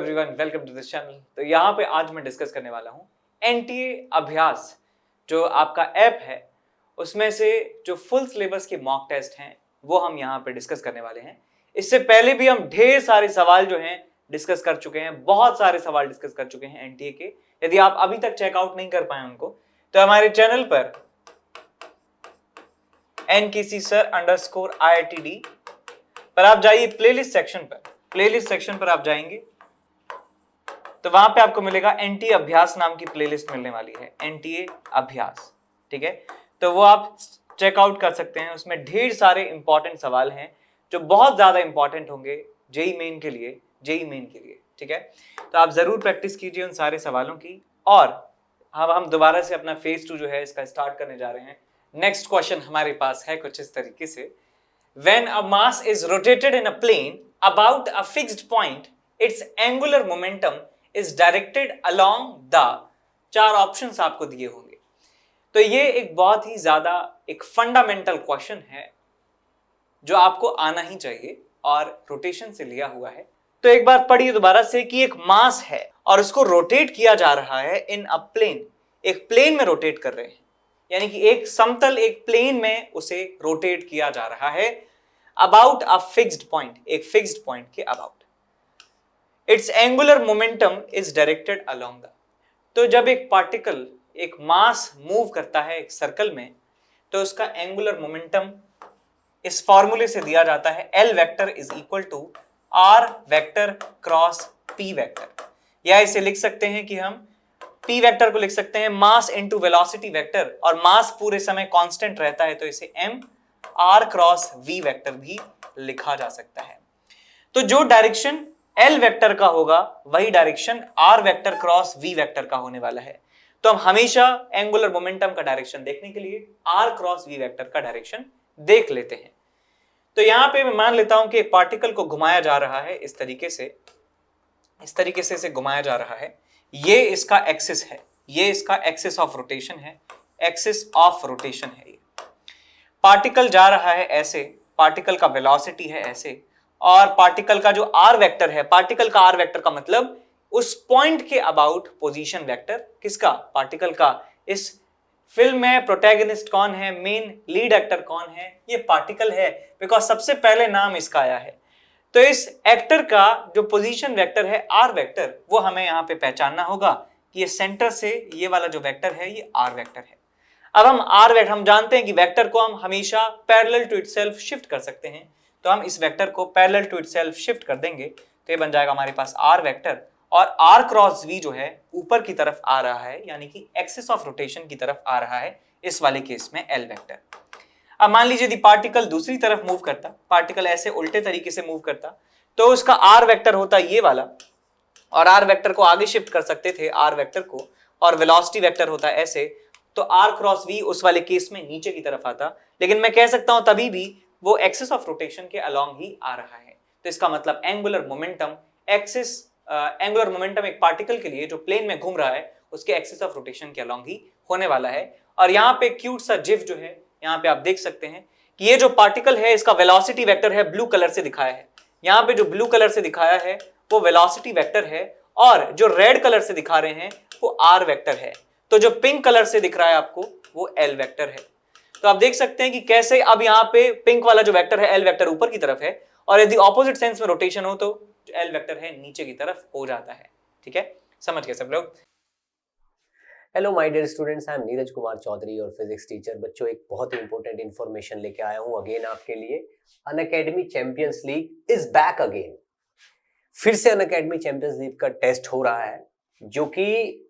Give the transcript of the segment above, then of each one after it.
Everyone, welcome to this channel. तो यहाँ पे आज मैं डिस्कस करने वाला हूँ एनटीए अभ्यास जो आपका ऐप है उसमें से जो फुल सिलेबस के मॉक टेस्ट हैं वो हम यहाँ पे डिस्कस करने वाले हैं। इससे पहले भी हम ढेर सारे सवाल जो हैं डिस्कस कर चुके हैं, बहुत सारे सवाल डिस्कस कर चुके हैं एनटीए के। यदि आप अभी तक चेकआउट नहीं कर पाए उनको तो हमारे चैनल पर nkcsir_IITD पर आप जाइए, प्लेलिस्ट सेक्शन पर आप जाएंगे तो वहां पे आपको मिलेगा एनटीए अभ्यास नाम की प्लेलिस्ट मिलने वाली है, एनटीए अभ्यास। ठीक है, तो वो आप चेकआउट कर सकते हैं। उसमें ढेर सारे इंपॉर्टेंट सवाल हैं जो बहुत ज्यादा इंपॉर्टेंट होंगे जेईई मेन के लिए। ठीक है, तो आप जरूर प्रैक्टिस कीजिए उन सारे सवालों की। और हम दोबारा से अपना फेज 2 जो है इसका स्टार्ट करने जा रहे हैं। नेक्स्ट क्वेश्चन हमारे पास है कुछ इस तरीके से, When a mass is rotated in a plane about a fixed point, its angular momentum is directed along the, चार ऑप्शंस आपको दिए होंगे। तो ये एक बहुत ही ज्यादा एक फंडामेंटल क्वेश्चन है जो आपको आना ही चाहिए और रोटेशन से लिया हुआ है। तो एक बार पढ़िए दोबारा से कि एक मास है और उसको रोटेट किया जा रहा है इन अ प्लेन, एक प्लेन में रोटेट कर रहे हैं, यानी कि एक समतल एक प्लेन में उसे रोटेट किया जा रहा है अबाउट अ फिक्स्ड पॉइंट, एक फिक्स्ड पॉइंट के about. It's angular momentum is directed along the. तो जब एक पार्टिकल, एक मास मूव करता है एक सर्कल में तो उसका एंगुलर मोमेंटम इस फॉर्मूले से दिया जाता है, L vector is equal to R vector cross P vector. या इसे लिख सकते हैं कि हम P वेक्टर को लिख सकते हैं मास इनटू वेलोसिटी वेक्टर, और मास पूरे समय कांस्टेंट रहता है तो इसे M R cross V vector भी लिखा जा सकता है। तो जो डायरेक्शन L वेक्टर का होगा वही direction R vector cross V vector का होने वाला है। तो हम हमेशा एंगुलर मोमेंटम का डायरेक्शन देखने के लिए R क्रॉस V वेक्टर का डायरेक्शन देख लेते हैं। तो यहां पे मैं मान लेता हूं कि एक पार्टिकल को घुमाया जा रहा है इस तरीके से इसे घुमाया जा रहा है। ये इसका एक्सिस है, ये इसका एक्सिस ऑफ रोटेशन है, एक्सिस ऑफ रोटेशन है। ये पार्टिकल जा रहा है ऐसे, पार्टिकल का वेलोसिटी है ऐसे, और पार्टिकल का जो आर वेक्टर है, पार्टिकल का आर वेक्टर का मतलब उस पॉइंट के अबाउट पोजीशन वेक्टर किसका, पार्टिकल का। इस फिल्म में प्रोटैगनिस्ट कौन है, मेन लीड एक्टर कौन है, ये पार्टिकल है, बिकॉज सबसे पहले नाम इसका आया है। तो इस एक्टर का जो पोजीशन वेक्टर है आर वेक्टर, वो हमें यहां पे पहचानना होगा कि ये सेंटर से ये वाला जो वेक्टर है ये आर वेक्टर है। अब हम जानते हैं कि वेक्टर को हम हमेशा पैरेलल टू इटसेल्फ शिफ्ट कर सकते हैं, तो हम इस वेक्टर को पैरेलल टू इटसेल्फ शिफ्ट कर देंगे तो ये बन जाएगा हमारे पास आर वेक्टर, और आर क्रॉस वी जो है ऊपर की तरफ आ रहा है, यानी कि एक्सिस ऑफ रोटेशन की तरफ आ रहा है इस वाले केस में एल वेक्टर। अब मान लीजिए यदि पार्टिकल दूसरी तरफ मूव करता, पार्टिकल ऐसे उल्टे तरीके से मूव करता, तो उसका आर वेक्टर होता ये वाला, और आर वेक्टर को आगे शिफ्ट कर सकते थे आर वेक्टर को, और वेलोसिटी वेक्टर होता ऐसे, तो आर क्रॉस वी उस वाले केस में नीचे की तरफ आता। लेकिन मैं कह सकता हूं तभी भी वो एक्सिस ऑफ रोटेशन के अलोंग ही आ रहा है। तो इसका मतलब एंगुलर मोमेंटम एक पार्टिकल के लिए जो प्लेन में घूम रहा है उसके एक्सिस ऑफ रोटेशन के अलोंग ही होने वाला है। और यहाँ पे क्यूट सा जिफ जो है, यहाँ पे आप देख सकते हैं कि ये जो पार्टिकल है इसका वेलोसिटी वेक्टर है, ब्लू कलर से दिखाया है। यहाँ पे जो ब्लू कलर से दिखाया है वो वेलोसिटी वेक्टर है, और जो रेड कलर से दिखा रहे हैं वो आर वेक्टर है। तो जो पिंक कलर से दिख रहा है आपको वो एल वेक्टर है। तो आप देख सकते हैं कि कैसे अब यहाँ पे पिंक वाला जो वेक्टर है एल वेक्टर ऊपर की तरफ है, और यदि ऑपोजिट सेंस में रोटेशन हो तो जो एल वेक्टर है नीचे की तरफ हो जाता है। ठीक है, समझ गए सब लोग। Hello my dear students, I am Neeraj Kumar Chaudhary और फिजिक्स टीचर। बच्चों, एक बहुत ही इंपॉर्टेंट इन्फॉर्मेशन लेके आया हूं अगेन आपके लिए। Unacademy champions league is back again. फिर से अनअकैडमी चैंपियंस लीग का टेस्ट हो रहा है, जो कि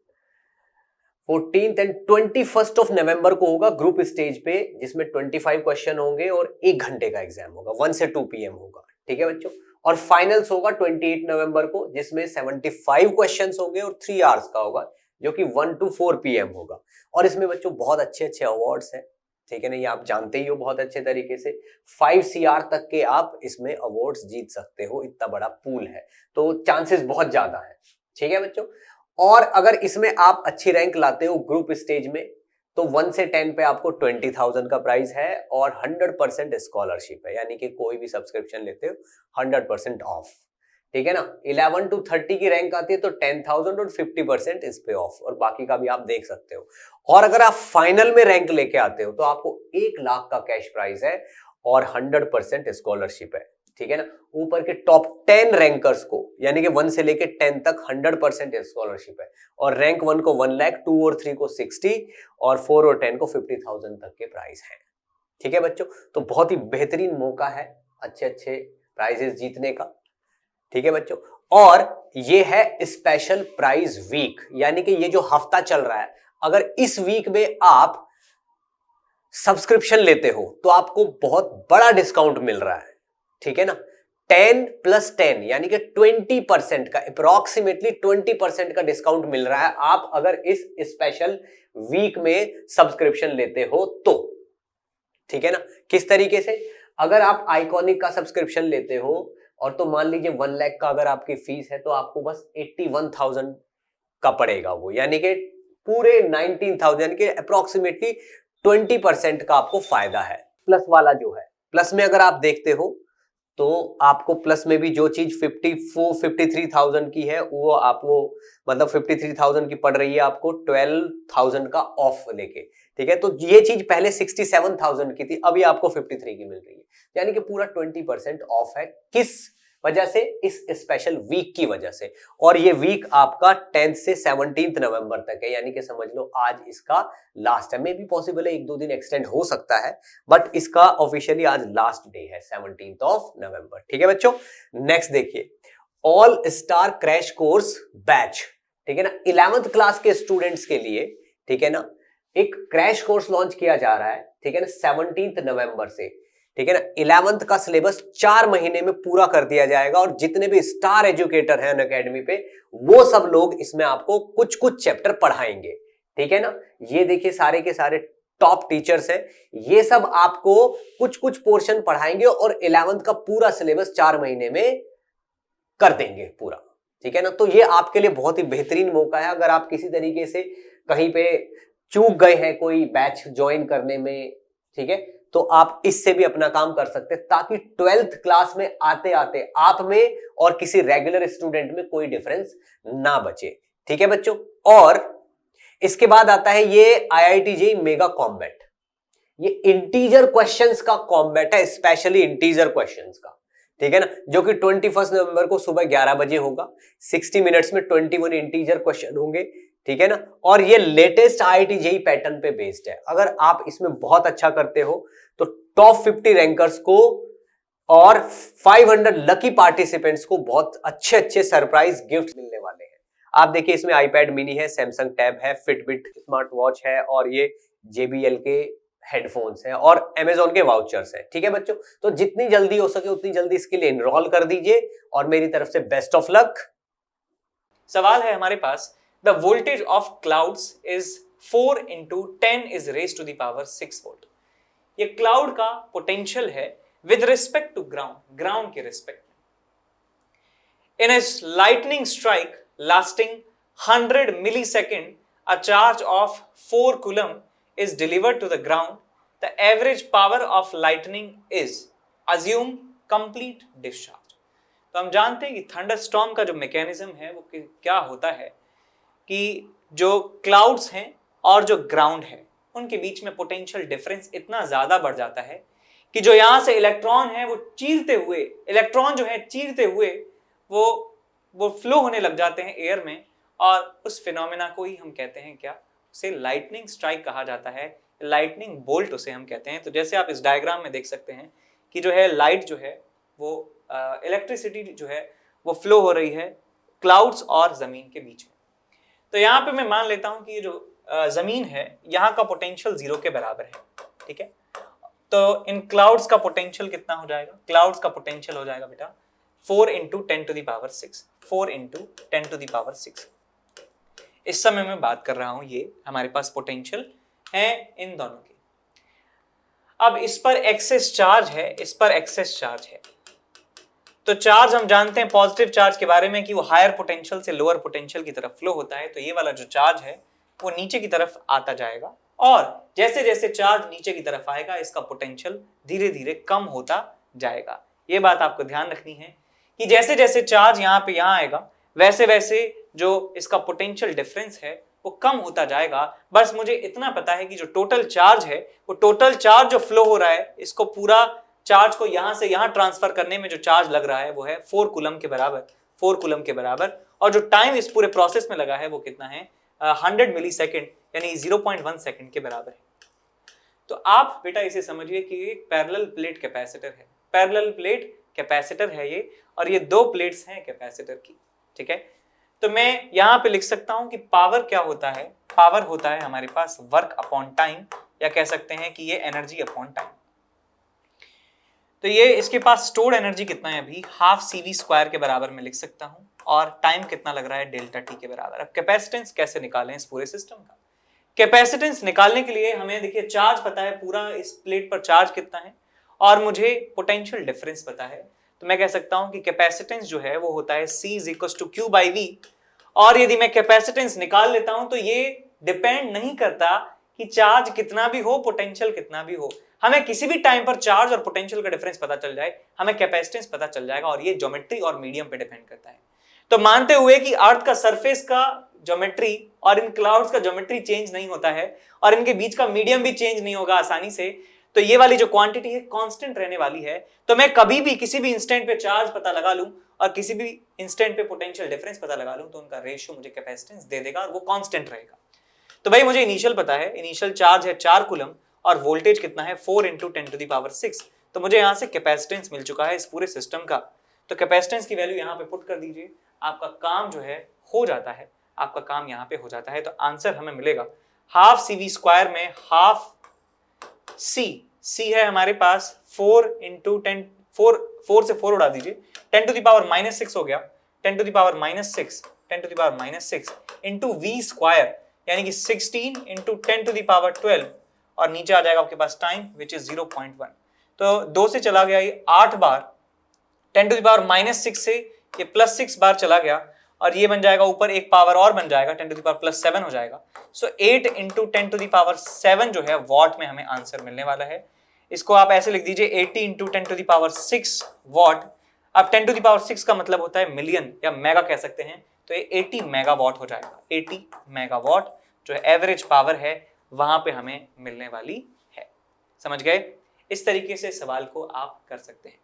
14th and 21st of November को होगा ग्रुप स्टेज पे, जिसमें 25 क्वेश्चन होंगे और 1 घंटे का एग्जाम होगा, 1 से 2 PM होगा। ठीक है बच्चों, और फाइनल्स होगा 28 नवंबर को, जिसमें 75 क्वेश्चंस होंगे और 3 आवर्स का होगा, जो कि 1 to 4 PM होगा। और इसमें बच्चों बहुत अच्छे अच्छे अवार्ड्स हैं, ठीक है ना, ये आप जानते ही हो बहुत अच्छे तरीके से। 5 CR तक के आप इसमें अवार्ड्स जीत सकते हो, इतना बड़ा पूल है, तो चांसेस बहुत ज्यादा है। ठीक है बच्चों, और अगर इसमें आप अच्छी रैंक लाते हो ग्रुप स्टेज में, तो 1 से 10 पे आपको 20,000 का प्राइस है, और 100% स्कॉलरशिप है, यानी कि कोई भी सब्सक्रिप्शन लेते हो 100% ऑफ। ठीक है ना। 11 to 30 की रैंक आती है तो 10,000 और 50% इस पे ऑफ, और बाकी का भी आप देख सकते हो। और अगर आप फाइनल में रैंक लेके आते हो तो आपको 1 लाख का कैश प्राइज है और 100% स्कॉलरशिप है, ठीक है ना। ऊपर के टॉप 10 रैंकर्स को यानी कि 1 से लेके 10 तक 100% स्कॉलरशिप है, और रैंक 1 को 1 लाख, 2 और 3 को 60 और 4 और 10 को 50,000 तक के प्राइस हैं, ठीक है बच्चों। तो बहुत ही बेहतरीन मौका है अच्छे अच्छे प्राइजेस जीतने का, ठीक है बच्चों। और ये है स्पेशल प्राइज वीक, यानी कि ये जो हफ्ता चल रहा है, अगर इस वीक में आप सब्सक्रिप्शन लेते हो तो आपको बहुत बड़ा डिस्काउंट मिल रहा है, ठीक है ना। 10 + 10 यानी कि 20% का, अप्रोक्सीमेटली 20% का डिस्काउंट मिल रहा है आप अगर इस स्पेशल वीक में सब्सक्रिप्शन लेते हो तो, ठीक है ना। किस तरीके से, अगर आप आइकॉनिक का सब्सक्रिप्शन लेते हो और तो मान लीजिए 1 लाख का अगर आपकी फीस है तो आपको बस 81,000 का पड़ेगा वो, यानी कि पूरे 19,000 यानी कि अप्रोक्सीमेटली 20% का आपको फायदा है। प्लस वाला जो है, प्लस में अगर आप देखते हो तो आपको प्लस में भी जो चीज 53,000 की है वो आपको मतलब 53,000 की पड़ रही है आपको 12,000 का ऑफ लेके, ठीक है। तो ये चीज पहले 67,000 की थी, अभी आपको 53 की मिल रही है, यानी कि पूरा 20% ऑफ है। किस वजह से, इस स्पेशल वीक की वजह से। और ये वीक आपका 10 से 17 नवंबर तक है, यानी कि समझ लो आज इसका लास्ट है, मे भी पॉसिबल है 1-2 दिन एक्सटेंड हो सकता है, बट इसका ऑफिशियली आज लास्ट डे है 17 नवंबर, ठीक है बच्चों। नेक्स्ट देखिए, all star crash course batch, ठीक है ना। 11th क्लास के स्टूडेंट्स के लिए, ठीक है ना, एक क्रैश कोर्स लॉन्च किया जा रहा है, ठीक है ना, 17 नवंबर से, ठीक है ना। 11th का सिलेबस 4 महीने में पूरा कर दिया जाएगा, और जितने भी स्टार एजुकेटर हैं अनअकैडमी पे वो सब लोग इसमें आपको कुछ कुछ चैप्टर पढ़ाएंगे, ठीक है ना। ये देखिए सारे के सारे टॉप टीचर्स हैं, ये सब आपको कुछ कुछ पोर्शन पढ़ाएंगे और 11th का पूरा सिलेबस 4 महीने में कर देंगे पूरा, ठीक है ना। तो ये आपके लिए बहुत ही बेहतरीन मौका है, अगर आप किसी तरीके से कहीं पे चूक गए हैं कोई बैच ज्वाइन करने में, ठीक है, तो आप इससे भी अपना काम कर सकते हैं, ताकि 12th क्लास में आते आते आप में और किसी रेगुलर स्टूडेंट में कोई डिफरेंस ना बचे, ठीक है बच्चों। और इसके बाद आता है ये IIT JEE मेगा कॉम्बैट, ये इंटीजर क्वेश्चंस का कॉम्बैट है, स्पेशली इंटीजर क्वेश्चंस का, ठीक है ना, जो कि 21 नवंबर को सुबह 11 बजे होगा। 60 मिनट्स में 21 इंटीजर क्वेश्चन होंगे, ठीक है ना। और ये लेटेस्ट IIT JEE पैटर्न पे बेस्ड है। अगर आप इसमें बहुत अच्छा करते हो तो टॉप 50 रैंकर्स को और 500 लकी पार्टिसिपेंट्स को बहुत अच्छे अच्छे सरप्राइज गिफ्ट मिलने वाले हैं। आप देखिए इसमें iPad मिनी है, सैमसंग टैब है, फिटबिट स्मार्ट वॉच है, और ये JBL के हेडफोन्स हैं, और Amazon के वाउचर्स हैं, ठीक है बच्चों। तो जितनी जल्दी हो सके उतनी जल्दी इसके लिए एनरोल कर दीजिए, और मेरी तरफ से बेस्ट ऑफ लक। सवाल है हमारे पास, the voltage of clouds is 4 × 10 is raised to the power 6 volt. ये क्लाउड का पोटेंशियल है with respect to ground, ground के रिस्पेक्ट में। In a lightning strike lasting 100 millisecond, a charge of 4 coulomb is delivered to the ground. The average power of lightning is assume complete discharge। तो हम जानते हैं कि thunderstorm का जो mechanism है वो क्या होता है कि जो क्लाउड्स हैं और जो ग्राउंड है उनके बीच में पोटेंशियल डिफरेंस इतना ज्यादा बढ़ जाता है कि जो यहां से इलेक्ट्रॉन है वो चीरते हुए, इलेक्ट्रॉन जो है चीरते हुए वो फ्लो होने लग जाते हैं एयर में, और उस फिनोमेना को ही हम कहते हैं क्या, उसे लाइटनिंग स्ट्राइक कहा जाता है, लाइटनिंग बोल्ट उसे हम कहते हैं। तो जैसे आप इस डायग्राम में देख सकते हैं कि जो है लाइट जो है वो इलेक्ट्रिसिटी जो है वो फ्लो हो रही है क्लाउड्स और जमीन के बीच में। तो यहाँ पे मैं मान लेता हूँ कि जो जमीन है यहाँ का पोटेंशियल 0 के बराबर है, ठीक है। तो इन क्लाउड्स का पोटेंशियल कितना हो जाएगा, क्लाउड्स का पोटेंशियल हो जाएगा बेटा 4 × 10⁻6, 4 × 10⁻6। इस समय मैं बात कर रहा हूं, ये हमारे पास पोटेंशियल है इन दोनों की। अब इस पर एक्सेस चार्ज है, इस पर एक्सेस चार्ज है। तो चार्ज हम जानते हैं पॉजिटिव चार्ज के बारे में कि वो हायर पोटेंशियल से लोअर पोटेंशियल की तरफ फ्लो होता है। तो ये वाला जो चार्ज है वो नीचे की तरफ आता जाएगा, और जैसे जैसे चार्ज नीचे की तरफ आएगा इसका पोटेंशियल धीरे धीरे कम होता जाएगा। ये बात आपको ध्यान रखनी है कि जैसे जैसे चार्ज यहाँ पे यहाँ आएगा वैसे वैसे जो इसका पोटेंशियल डिफरेंस है वो कम होता जाएगा। बस मुझे इतना पता है कि जो टोटल चार्ज है वो टोटल चार्ज जो फ्लो हो रहा है इसको पूरा चार्ज को यहां से यहां ट्रांसफर करने में जो चार्ज लग रहा है वो है 4 कूलम के बराबर, 4 कूलम के बराबर। और जो टाइम इस पूरे प्रोसेस में लगा है वो कितना है 100 मिली सेकेंड यानी 0.1 सेकेंड के बराबर है। तो आप बेटा इसे समझिए कि एक पैरेलल प्लेट कैपेसिटर है, पैरेलल प्लेट कैपेसिटर है ये, और ये दो प्लेट्स हैं कैपेसिटर की, ठीक है। तो मैं यहां पे लिख सकता हूं कि पावर क्या होता है, पावर होता है हमारे पास वर्क अपॉन टाइम, या कह सकते हैं कि ये एनर्जी अपॉन टाइम। तो ये इसके पास स्टोर्ड एनर्जी कितना है अभी, हाफ CV स्क्वायर के बराबर में लिख सकता हूं, और टाइम कितना लग रहा है डेल्टा टी के बराबर। अब कैपेसिटेंस कैसे निकालें इस पूरे सिस्टम का, कैपेसिटेंस निकालने के लिए हमें देखिए चार्ज पता है पूरा इस प्लेट पर चार्ज कितना है, और मुझे पोटेंशियल डिफरेंस पता है। तो मैं कह सकता हूं कि कैपेसिटेंस जो है वो होता है C = Q/V। और यदि मैं कैपेसिटेंस निकाल लेता हूं तो ये डिपेंड नहीं करता कि चार्ज कितना भी हो, पोटेंशियल कितना भी हो, हमें किसी भी टाइम पर चार्ज और पोटेंशियल का डिफरेंस पता चल जाए, हमें कैपेसिटेंस पता चल जाएगा, और ये ज्योमेट्री और मीडियम पे डिपेंड करता है। तो मानते हुए कि अर्थ का सरफेस का ज्योमेट्री और इन क्लाउड्स का ज्योमेट्री चेंज नहीं होता है, और इनके बीच का मीडियम भी चेंज नहीं होगा आसानी से, तो ये वाली जो क्वांटिटी है कांस्टेंट रहने वाली है। तो मैं कभी भी किसी भी इंस्टेंट पे चार्ज पता लगा लूं और किसी भी इंस्टेंट पे पोटेंशियल डिफरेंस पता लगा लूं तो उनका रेशियो मुझे कैपेसिटेंस दे देगा, और वो कांस्टेंट रहेगा। तो भाई मुझे इनिशियल पता है, इनिशियल चार्ज है 4 कूलम, और वोल्टेज कितना है 4 × 10⁶। तो मुझे यहां से कैपेसिटेंस मिल चुका है इस पूरे सिस्टम का। तो कैपेसिटेंस की वैल्यू यहां पे पुट कर दीजिए, आपका काम जो है हो जाता है, आपका काम यहां पे हो जाता है। तो आंसर हमें मिलेगा हाफ CV स्क्वायर में हाफ C है हमारे पास 4 × 10, 4 से 4 उड़ा दीजिए, 10⁻⁻6 हो गया, 10⁻⁻6 10⁻⁻6 इंटू V स्क्वायर यानी कि 16 × 10⁻12, और नीचे आ जाएगा आपके पास टाइम विच इज 0.1। तो 2 से चला गया ये 8 बार, 10⁻⁻6 से ये +6 बार चला गया, और ये बन जाएगा ऊपर एक पावर और बन जाएगा 10⁻+7 हो जाएगा। सो 8 × 10⁻7 जो है वॉट में हमें आंसर मिलने वाला है। इसको आप ऐसे लिख दीजिए 80 × 10⁻6 वॉट। अब 10⁻6 का मतलब होता है मिलियन या मेगा कह सकते हैं, तो ये 80 मेगावाट हो जाएगा। 80 मेगावाट जो एवरेज पावर है वहां पे हमें मिलने वाली है। समझ गए? इस तरीके से सवाल को आप कर सकते हैं।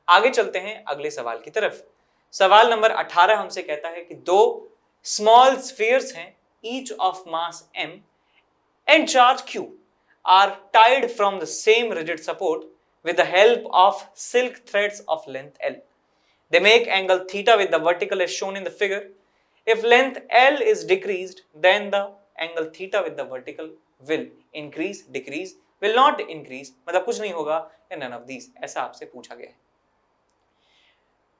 आगे चलते हैं अगले सवाल की तरफ। सवाल नंबर 18 हमसे कहता है कि दो स्मॉल स्फीयर्स हैं, each of mass m and charge q are tied from the same rigid support with the help of silk threads of length L. They make angle theta with the vertical as shown in the figure. If length L is decreased, then the angle theta with the vertical will increase, decrease, will not increase, मतलब कुछ नहीं होगा, या none of these, ऐसा आपसे पूछा गया है।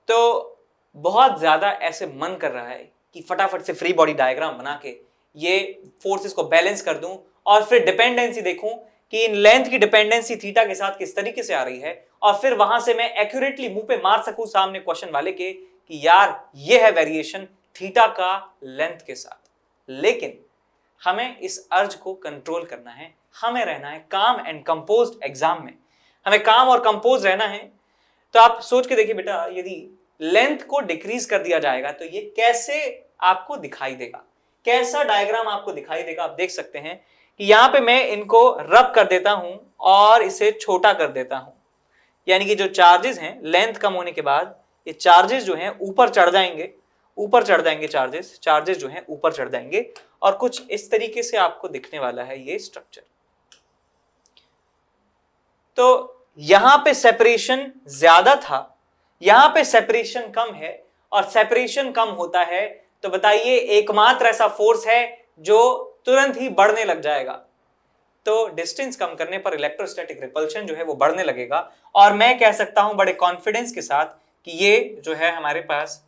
तो बहुत ज्यादा ऐसे मन कर रहा है कि फटाफट से फ्री बॉडी डायग्राम बना के ये फोर्सेस को बैलेंस कर दूं, और फिर डिपेंडेंसी देखूं कि इन लेंथ की डिपेंडेंसी थीटा के साथ किस तरीके से आ रही है, और फिर वहां से मैं एक्यूरेटली मुंह पे मार सकूं सामने क्वेश्चन वाले के कि यार ये है वेरिएशन थीटा का लेंथ के साथ। लेकिन हमें इस अर्ज को कंट्रोल करना है, हमें रहना है काम एंड कंपोज्ड एग्जाम में, हमें काम और कंपोज रहना है। तो आप सोच के देखिए बेटा, यदि लेंथ को डिक्रीज कर दिया जाएगा तो ये कैसे आपको दिखाई देगा, कैसा डायग्राम आपको दिखाई देगा। आप देख सकते हैं कि यहां पे मैं इनको रब कर देता हूं और इसे छोटा कर देता हूं, यानी कि जो चार्जेस हैं लेंथ कम होने के बाद ये चार्जेस जो हैं ऊपर चढ़ जाएंगे, ऊपर चढ़ जाएंगे चार्जेस जो हैं ऊपर चढ़ जाएंगे, और कुछ इस तरीके से आपको दिखने वाला है ये स्ट्रक्चर। तो यहां पे सेपरेशन ज्यादा था, यहां पे सेपरेशन कम है, और सेपरेशन कम होता है तो बताइए एकमात्र ऐसा फोर्स है जो तुरंत ही बढ़ने लग जाएगा। तो डिस्टेंस कम करने पर इलेक्ट्रोस्टैटिक रिपल्शन जो है वो बढ़ने लगेगा, और मैं कह सकता हूं बड़े कॉन्फिडेंस के साथ कि ये जो है हमारे पास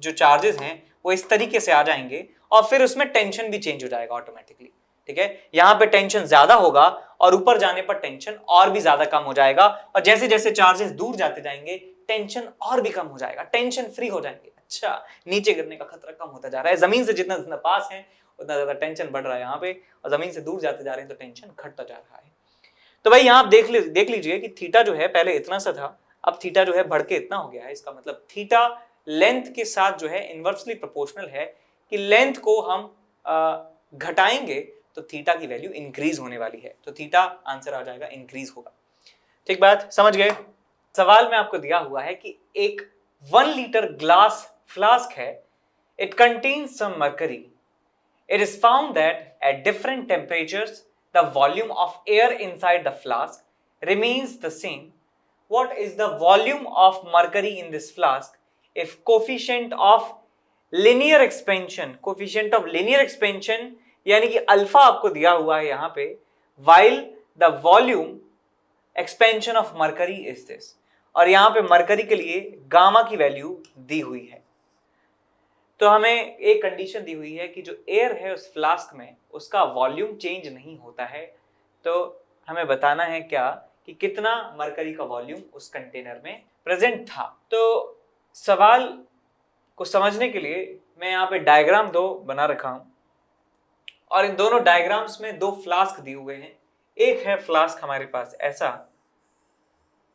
जो चार्जेस हैं वो इस तरीके से आ जाएंगे, और फिर उसमें टेंशन भी चेंज हो जाएगा ऑटोमेटिकली। ठीक है, यहां पे टेंशन ज्यादा होगा और ऊपर जाने पर टेंशन और भी ज्यादा कम हो जाएगा, और जैसे जैसे चार्जेस दूर जाते जाएंगे टेंशन और भी कम हो जाएगा, टेंशन फ्री हो जाएंगे। अच्छा, नीचे गिरने का खतरा कम होता जा रहा है, जमीन से जितना जितना पास है उतना ज्यादा टेंशन बढ़ रहा है यहाँ पे, और जमीन से दूर जाते जा रहे हैं तो टेंशन घटता जा रहा है। तो भाई यहाँ आप देख लीजिए कि थीटा जो है पहले इतना सा था, अब थीटा जो है बढ़ के इतना हो गया है, इसका मतलब थीटा लेंथ के साथ जो है इनवर्सली प्रोपोर्शनल है कि लेंथ को हम घटाएंगे तो थीटा की वैल्यू इंक्रीज होने वाली है, तो थीटा आंसर आ जाएगा इंक्रीज होगा। ठीक बात, समझ गए? सवाल में आपको दिया हुआ है कि एक 1 लीटर ग्लास फ्लास्क है, it contains some mercury, it is found that at different temperatures the volume of air inside the flask remains the same, what is the volume of mercury in this flask if coefficient of linear expansion, coefficient of linear expansion यानी कि alpha आपको दिया हुआ है यहां पे, while the volume expansion of mercury is this, और यहां पे मरकरी के लिए गामा की वैल्यू दी हुई है। तो हमें एक कंडीशन दी हुई है कि जो एयर है उस फ्लास्क में उसका वॉल्यूम चेंज नहीं होता है, तो हमें बताना है क्या कि कितना मरकरी का वॉल्यूम उस कंटेनर में प्रेजेंट था। तो सवाल को समझने के लिए मैं यहाँ पे डायग्राम 2 बना रखा हूं, और इन दोनों डायग्राम्स में 2 फ्लास्क दिए हुए हैं। एक है फ्लास्क हमारे पास ऐसा,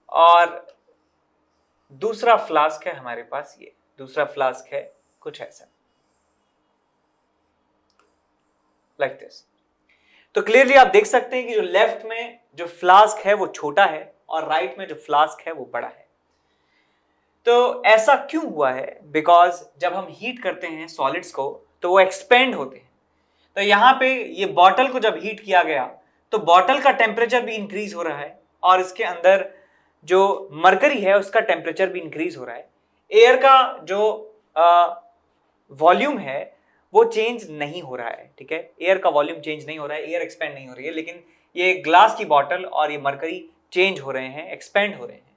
और दूसरा फ्लास्क है हमारे पास ये, दूसरा फ्लास्क है कुछ ऐसा, लाइक दिस। तो क्लियरली आप देख सकते हैं कि जो लेफ्ट में जो फ्लास्क है वो छोटा है और राइट में जो फ्लास्क है वो बड़ा है। तो ऐसा क्यों हुआ है? बिकॉज जब हम हीट करते हैं सॉलिड्स को तो वो एक्सपेंड होते हैं। तो यहाँ पे ये बॉटल को जब हीट किया गया तो बॉटल का टेम्परेचर भी इंक्रीज हो रहा है, और इसके अंदर जो मरकरी है उसका टेम्परेचर भी इंक्रीज हो रहा है। एयर का जो वॉल्यूम है वो चेंज नहीं हो रहा है, ठीक है, एयर का वॉल्यूम चेंज नहीं हो रहा है, एयर एक्सपेंड नहीं हो रही है, लेकिन ये ग्लास की बॉटल और ये मरकरी चेंज हो रहे हैं, एक्सपेंड हो रहे हैं।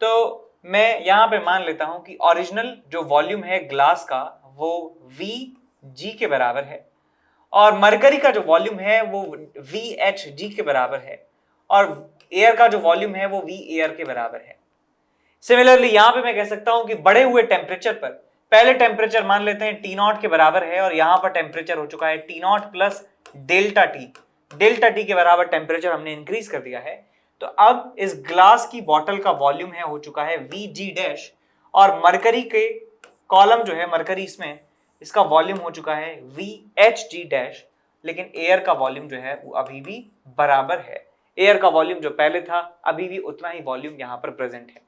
तो मैं यहां पे मान लेता हूं कि ओरिजिनल जो वॉल्यूम है ग्लास का वो Vg के बराबर है, और मरकरी का जो वॉल्यूम है वो VHg के बराबर है, और एयर का जो वॉल्यूम है वो VAR के बराबर है। सिमिलरली यहां पे मैं कह सकता हूं कि बढ़े हुए टेम्परेचर पर पहले टेम्परेचर मान लेते हैं T0 के बराबर है, और यहां पर टेम्परेचर हो चुका है T0 प्लस डेल्टा टी के बराबर टेम्परेचर हमने इंक्रीज कर दिया है। तो अब इस ग्लास की बॉटल का वॉल्यूम है हो चुका है Vg डैश, और मरकरी के कॉलम जो है मरकरी इसमें इसका वॉल्यूम हो चुका है VHg डैश, लेकिन एयर का वॉल्यूम जो है वो अभी भी बराबर है। एयर का वॉल्यूम जो पहले था अभी भी उतना ही वॉल्यूम यहाँ पर प्रेजेंट है।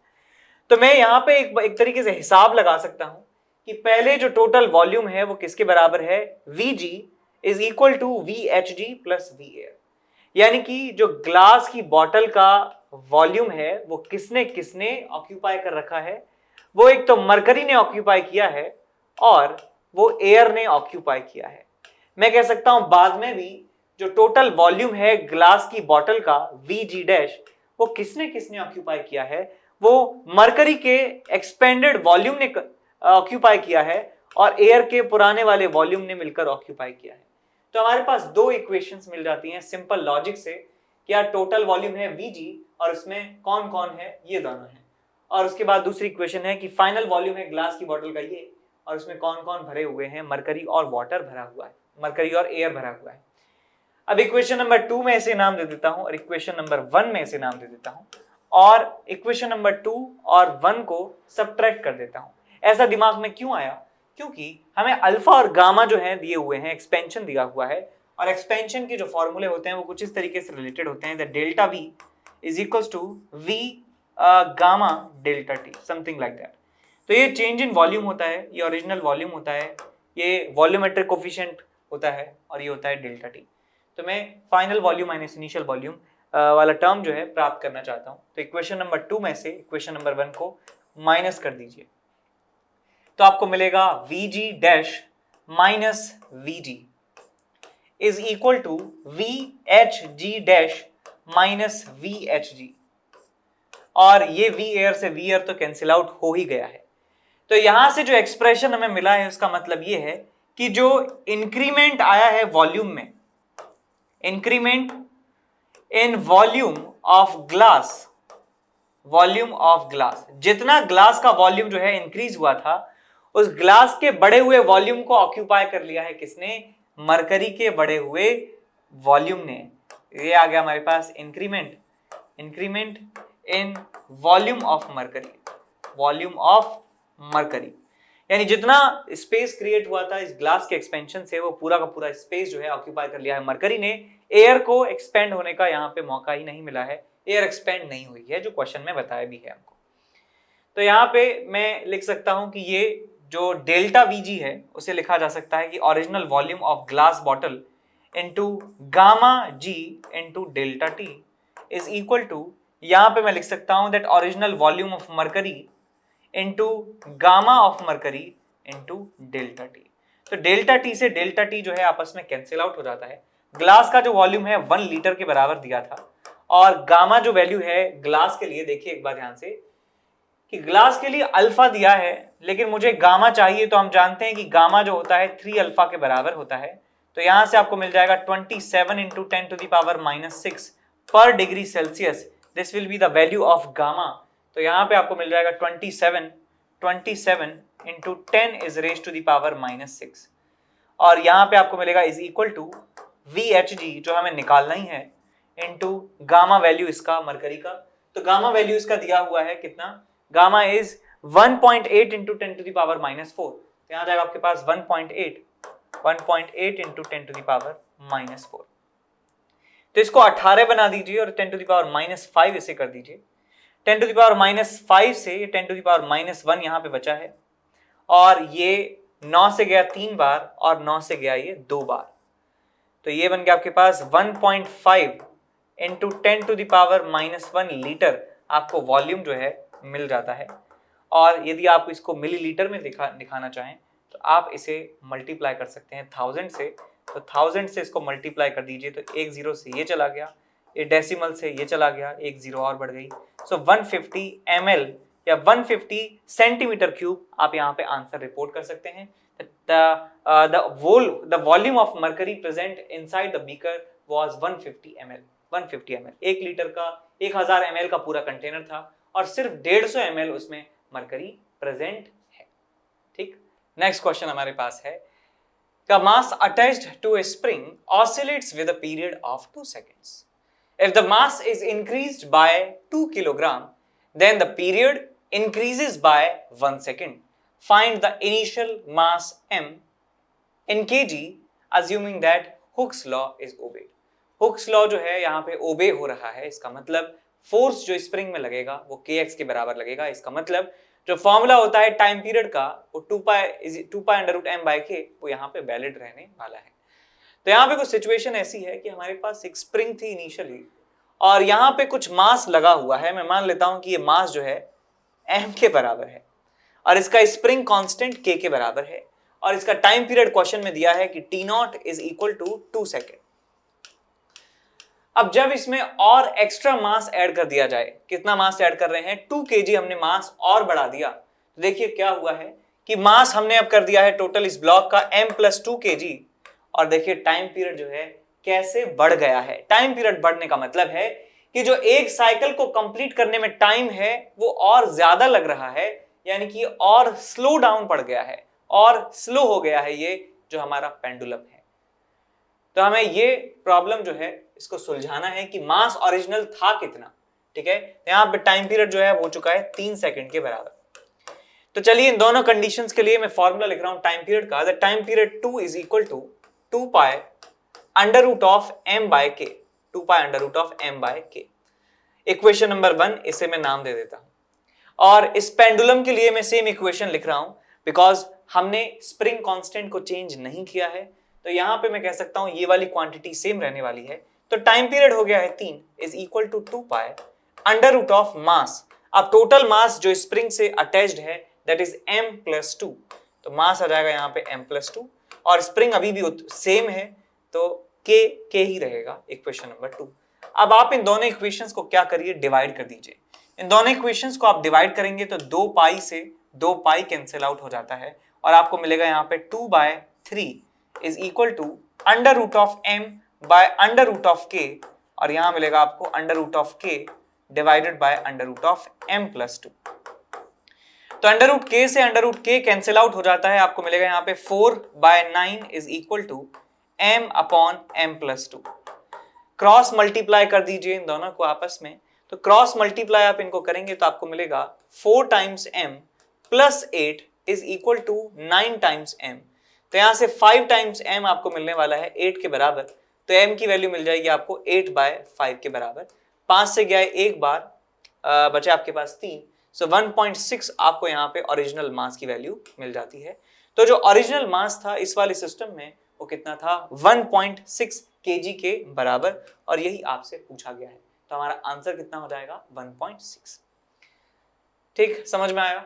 तो मैं यहाँ पे एक तरीके से हिसाब लगा सकता हूं कि पहले जो टोटल वॉल्यूम है वो किसके बराबर है, Vg is equal to VHg plus VAR, यानी कि जो ग्लास की बॉटल का वॉल्यूम है वो किसने किसने ऑक्यूपाई कर रखा है, वो एक तो मरकरी ने ऑक्यूपाई किया है और वो एयर ने ऑक्यूपाई किया है। मैं कह सकता हूं बाद में भी जो टोटल वॉल्यूम है ग्लास की बॉटल का Vg डैश वो किसने किसने ऑक्यूपाई किया है, वो मरकरी के एक्सपेंडेड वॉल्यूम ने ऑक्यूपाई किया है और एयर के पुराने वाले वॉल्यूम ने मिलकर ऑक्यूपाई किया है। तो हमारे पास 2 इक्वेशंस मिल जाती हैं सिंपल लॉजिक से, क्या टोटल वॉल्यूम है Vg और इसमें कौन कौन है, ये दोनों है, और उसके बाद दूसरी इक्वेशन है कि फाइनल वॉल्यूम है ग्लास की बॉटल का ये, और उसमें कौन कौन भरे हुए हैं, मरकरी और वाटर भरा हुआ है, मरकरी और एयर भरा हुआ है। अब इक्वेशन नंबर 2 में ऐसे नाम दे देता हूं और इक्वेशन नंबर 1 में ऐसे नाम दे देता हूं, और इक्वेशन नंबर 2 और 1 को सबट्रैक्ट कर देता हूं। ऐसा दिमाग में क्यों आया? क्योंकि हमें अल्फा और गामा जो है दिए हुए हैं, एक्सपेंशन दिया हुआ है, और एक्सपेंशन के जो फॉर्मूले होते हैं वो कुछ इस तरीके से रिलेटेड होते हैं, that delta V is equals to V gamma delta T, something like that. तो ये चेंज इन वॉल्यूम होता है, ये ओरिजिनल वॉल्यूम होता है, ये वॉल्यूमेट्रिक कोफिशिएंट होता है, और ये होता है डेल्टा T। तो मैं final volume minus initial volume वाला टर्म जो है प्राप्त करना चाहता हूं। तो इक्वेशन नंबर 2 में से इक्वेशन नंबर 1 को माइनस कर दीजिए, तो आपको मिलेगा Vg dash minus Vg is equal to VHg dash minus VHg, और ये VAR से VAR तो कैंसिल आउट हो ही गया है। तो यहां से जो एक्सप्रेशन हमें मिला है उसका मतलब ये है कि जो इंक्रीमेंट आया है वॉल्यूम में, increment in volume of glass, volume of glass, जितना ग्लास का वॉल्यूम जो है इंक्रीज हुआ था उस ग्लास के बढ़े हुए वॉल्यूम को ऑक्यूपाई कर लिया है किसने, मरकरी के बढ़े हुए वॉल्यूम ने। ये आ गया हमारे पास increment in volume of mercury, volume of mercury, यानी जितना स्पेस क्रिएट हुआ था इस ग्लास के एक्सपेंशन से वो पूरा का पूरा स्पेस जो है ऑक्यूपाई कर लिया है मरकरी ने। एयर को एक्सपेंड होने का यहाँ पे मौका ही नहीं मिला है, एयर एक्सपेंड नहीं हुई है, जो क्वेश्चन में बताया भी है हमको। तो यहाँ पे मैं लिख सकता हूं कि ये जो डेल्टा वीजी है उसे लिखा जा सकता है कि original volume of glass bottle into gamma G into delta T is equal to, यहाँ पे मैं लिख सकता हूं that original volume of mercury into gamma of mercury into delta T. तो डेल्टा टी से डेल्टा टी जो है आपस में कैंसिल आउट हो जाता है। ग्लास का जो वॉल्यूम है 1 लीटर के बराबर दिया था, और गामा जो वैल्यू है ग्लास के लिए, देखिए एक बार ध्यान से कि ग्लास के लिए अल्फा दिया है लेकिन मुझे गामा चाहिए, तो हम जानते हैं कि गामा जो होता है 3 अल्फा के बराबर होता है। तो यहां से आपको मिल जाएगा 27 इंटू 10 टू द पावर -6 पर degree Celsius, this will be the value of gamma. तो यहाँ पे आपको मिल जाएगा 27 into 10 is raise to the power -6, और यहाँ पे आपको मिलेगा इज इक्वल टू VHG जो हमें निकालना ही है इंटू गामा वैल्यू इसका मरकरी का। तो गामा वैल्यू इसका दिया हुआ है कितना, gamma is 1.8 into 10 to the power -4, तो यहाँ जाएगा आपके पास 1.8 इंटू 10 टू द पावर -4। तो इसको 18 बना दीजिए और 10 टू द पावर -5 इसे कर दीजिए। 10 टू द पावर -5 से 10 टू द पावर -1 यहाँ पे बचा है, और ये 9 से गया 3 बार और 9 से गया ये 2 बार, तो ये बन गया आपके पास 1.5 into 10 to the power -1 litre आपको वॉल्यूम जो है मिल जाता है। और यदि आप इसको मिलीलीटर में दिखाना चाहें तो आप इसे मल्टीप्लाई कर सकते हैं 1000 से, तो 1000 से इसको मल्टीप्लाई कर दीजिए तो एक जीरो से ये चला गया, ये डेसिमल से ये चला गया, एक जीरो और बढ़ गई। सो 150 ml या 150 सेंटीमीटर क्यूब आप यहाँ पे आंसर रिपोर्ट कर सकते हैं। The volume of mercury present inside the beaker was 150 ml. 150 ml, 1 litre का 1000 ml का पूरा कंटेनर था, और सिर्फ 150 ml उसमें मरकरी प्रेजेंट है। ठीक, नेक्स्ट क्वेश्चन हमारे पास है, The mass attached to a spring oscillates with a period of 2 seconds. If the mass is increased by 2 kilogram, then the period increases by 1 second. Find the initial mass m in kg, assuming that Hooke's law is obeyed. Hooke's law जो है यहाँ पे ओबे हो रहा है, इसका मतलब फोर्स जो स्प्रिंग में लगेगा वो kx के बराबर लगेगा। इसका मतलब जो फॉर्मूला होता है टाइम पीरियड का वो 2 pi under root m by k वो यहाँ पे वैलिड रहने वाला है। तो यहाँ पे कुछ सिचुएशन ऐसी है कि हमारे पास एक स्प्रिंग थी इनिशियली, और यहाँ पे कुछ मास लगा हुआ है। मैं मान लेता हूं कि ये मास जो है m के बराबर है, और इसका स्प्रिंग कांस्टेंट k के बराबर है, और इसका टाइम पीरियड क्वेश्चन में दिया है कि t0 is equal to 2 second. अब जब इसमें और एक्स्ट्रा मास ऐड कर दिया जाए, कितना मास ऐड कर रहे हैं, 2 kg हमने मास और बढ़ा दिया, तो देखिए क्या हुआ है कि मास हमने अब कर दिया है टोटल इस ब्लॉक का m+2 kg, और देखिए टाइम पीरियड जो है कैसे बढ़ गया है। टाइम पीरियड बढ़ने का मतलब है कि जो एक साइकिल को कंप्लीट करने में टाइम है वो और ज्यादा लग रहा है, यानी कि और स्लो डाउन पड़ गया है और स्लो हो गया है ये जो हमारा पेंडुलम है। तो हमें ये प्रॉब्लम जो है इसको सुलझाना है कि मास ओरिजिनल था कितना। ठीक है, यहाँ पे टाइम पीरियड जो है हो चुका है 3 सेकंड के बराबर। तो चलिए इन दोनों कंडीशंस के लिए मैं फॉर्मूला लिख रहा हूं टाइम पीरियड का। The time period 2 is equal to 2 pi under root of m by k, 2 pi under root of m by k। Equation number 1 इसे मैं नाम दे देता हूं, और इस पेंडुलम के लिए मैं सेम इक्वेशन लिख रहा हूं बिकॉज हमने स्प्रिंग कांस्टेंट को चेंज नहीं किया है। तो यहां पे मैं कह सकता हूं ये वाली क्वांटिटी सेम रहने वाली है। तो टाइम पीरियड हो गया है 3 is equal to 2 pi under root of mass. अब टोटल मास जो स्प्रिंग से अटैच्ड है दैट इज m+2, तो मास आ जाएगा यहाँ पे m+2, और स्प्रिंग अभी भी सेम है तो k ही रहेगा, इक्वेशन नंबर 2। अब आप इन दोनों इक्वेशंस को क्या करिए, डिवाइड कर दीजिए। इन दोनों इक्वेशंस को आप डिवाइड करेंगे तो 2 पाई से 2 पाई कैंसिल आउट हो जाता है, और आपको मिलेगा यहाँ पे 2/3 is equal to under root of m by under root of k, और यहां मिलेगा आपको under root of k divided by under root of m+2। तो अंडर रूट k से under root k cancel out हो जाता है, आपको मिलेगा यहाँ पे 4/9 is equal to m/m+2। Cross multiply कर दीजिए इन दोनों को आपस में, तो क्रॉस मल्टीप्लाई आप इनको करेंगे तो आपको मिलेगा 4 times m plus 8 is equal to 9 times m। तो यहां से 5 टाइम्स m आपको मिलने वाला है 8 के बराबर, तो m की वैल्यू मिल जाएगी आपको 8/5 के बराबर। 5 से गया है एक बार, बचे आपके पास 3, सो 1.6 आपको यहाँ पे ओरिजिनल मास की वैल्यू मिल जाती है। तो जो ओरिजिनल मास था इस वाले सिस्टम में वो कितना था, 1.6 kg के बराबर, और यही आपसे पूछा गया है। तो हमारा आंसर कितना हो जाएगा, 1.6। ठीक, समझ में आया?